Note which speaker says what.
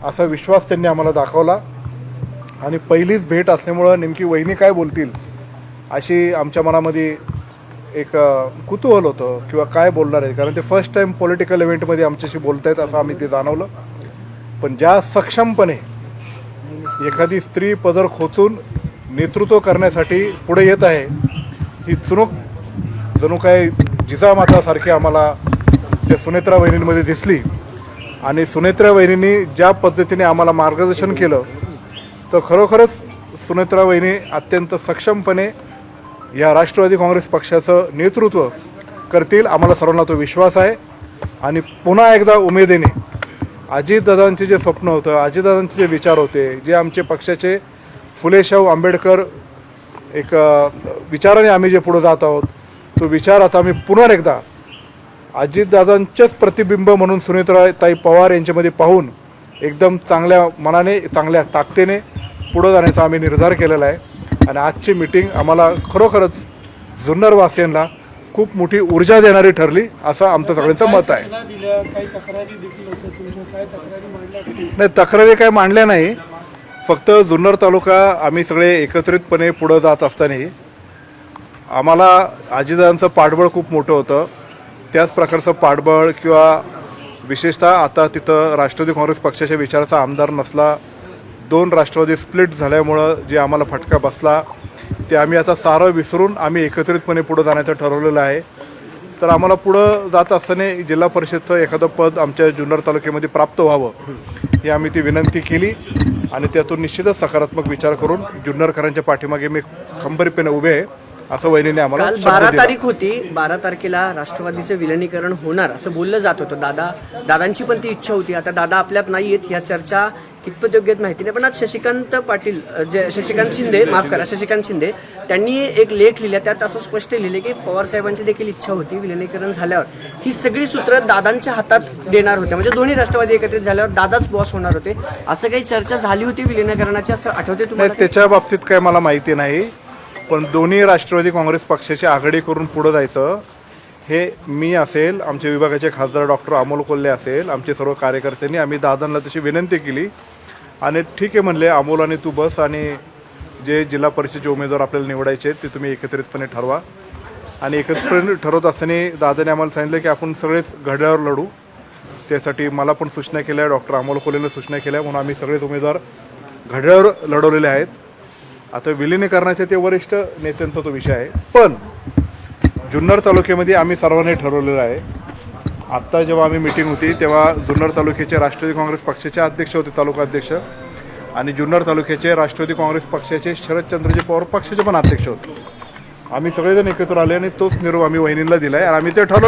Speaker 1: असा विश्वास त्यांनी आम्हाला दाखवला आणि पहिलीच भेट असल्यामुळं नेमकी वहिनी काय बोलतील अशी आमच्या मनामध्ये एक कुतूहल होतं किंवा काय बोलणार आहे, कारण ते फर्स्ट टाईम पॉलिटिकल इव्हेंटमध्ये आमच्याशी बोलत आहेत असं आम्ही ते जाणवलं. पण ज्या सक्षमपणे एखादी स्त्री पदर खोचून नेतृत्व करण्यासाठी पुढे येत आहे, ही चुणूक जणू काय जिजामातासारखी आम्हाला त्या सुनेत्रा वहिनींमध्ये दिसली. आणि सुनेत्रा वहिनींनी ज्या पद्धतीने आम्हाला मार्गदर्शन केलं तर खरोखरच सुनेत्रा वहिनी अत्यंत सक्षमपणे या राष्ट्रवादी काँग्रेस पक्षाचं नेतृत्व करतील, आम्हाला सर्वांना तो विश्वास आहे. आणि पुन्हा एकदा उमेदीने अजितदादांचे जे स्वप्न होतं, अजितदादांचे जे विचार होते, जे आमचे पक्षाचे फुलेशाहू आंबेडकर एक विचाराने आम्ही जे पुढे जात आहोत, तो विचार आता आम्ही पुन्हा एकदा अजितदादांचेच प्रतिबिंब म्हणून सुनेत्राताई पवार यांच्यामध्ये पाहून एकदम चांगल्या मनाने, चांगल्या ताकदीने पुढे जाण्याचा आम्ही निर्धार केलेला आहे. आणि आजची मीटिंग आम्हाला खरोखरच जुन्नरवासियांना खूप मोठी ऊर्जा देणारी ठरली असं आमचं सगळ्यांचं मत आहे. नाही, तक्रारी काही मांडल्या नाही, फक्त जुन्नर तालुका आम्ही सगळे एकत्रितपणे पुढं जात असताना आम्हाला अजितदादांचं पाठबळ खूप मोठं होतं. त्याच प्रकारचं पाठबळ किंवा विशेषतः आता तिथं राष्ट्रवादी काँग्रेस पक्षाच्या विचाराचा आमदार नसला, 2 राष्ट्रवादी स्प्लिट झाल्यामुळं जे आम्हाला फटका बसला ते आम्ही आता सारं विसरून आम्ही एकत्रितपणे पुढं जाण्याचं ठरवलेलं आहे. तर आम्हाला पुढं जात असताना जिल्हा परिषदचं एखादं पद आमच्या जुन्नर तालुक्यामध्ये प्राप्त व्हावं ही आम्ही ती विनंती केली. आणि त्यातून निश्चितच सकारात्मक विचार करून जुन्नरकरांच्या पाठीमागे मी खंबीरपणे उभे आहे असं वहिनीने आम्हाला
Speaker 2: काल 12 तारीख होती, 12 तारखेला राष्ट्रवादीचं विलिनीकरण होणार असं बोललं जात होतं. दादांची पण ती इच्छा होती. आता दादा आपल्यात नाही आहेत, ह्या चर्चा कितपत योग्य आहेत माहिती नाही. पण आज शशिकांत शिंदे त्यांनी एक लेख लिहिला, त्यात असं स्पष्ट लिहिले की पवार साहेबांची देखील इच्छा होती विलिनीकरण झाल्यावर ही सगळी सूत्र दादांच्या हातात देणार होते, म्हणजे दोन्ही राष्ट्रवादी एकत्रित झाल्यावर दादाच बॉस होणार होते. असं काही चर्चा झाली होती विलिनीकरणाची, असं आठवते तुम्हाला?
Speaker 1: त्याच्या बाबतीत काय मला माहिती नाही, पण दोन्ही राष्ट्रवादी काँग्रेस पक्षाची आघाडी करून पुढं जायचं हे मी असेल, आमचे विभागाचे खासदार डॉक्टर अमोल कोल्हे असेल, आमचे सर्व कार्यकर्त्यांनी आम्ही दादांना तशी विनंती केली. आणि ठीक आहे म्हणले, अमोल आणि तू बस आणि जे जिल्हा परिषदेचे उमेदवार आपल्याला निवडायचे ते तुम्ही एकत्रितपणे ठरवा. आणि एकत्रितपणे ठरवत असताना दादाने आम्हाला सांगितलं की आपण सगळेच घड्यावर लढू. त्यासाठी मला पण सूचना केल्या, डॉक्टर अमोल कोल्हेने सूचना केल्या, म्हणून आम्ही सगळेच उमेदवार घड्यावर लढवलेले आहेत. आता विलिनीकरणाचे ते वरिष्ठ नेत्यांचा तो विषय आहे. पण जुन्नर तालुक्यामध्ये आम्ही सर्वांनी ठरवलेलं आहे. आत्ता जेव्हा आम्ही मीटिंग होती तेव्हा जुन्नर तालुक्याचे राष्ट्रवादी काँग्रेस पक्षाचे अध्यक्ष होते, तालुका अध्यक्ष, आणि जुन्नर तालुक्याचे राष्ट्रवादी काँग्रेस पक्षाचे शरदचंद्रजी पवार पक्षाचे पण अध्यक्ष होते. आम्ही सगळेजण एकत्र आले आणि तोच निरोप आम्ही वहिनींना दिला आहे आणि आम्ही ते ठरवलं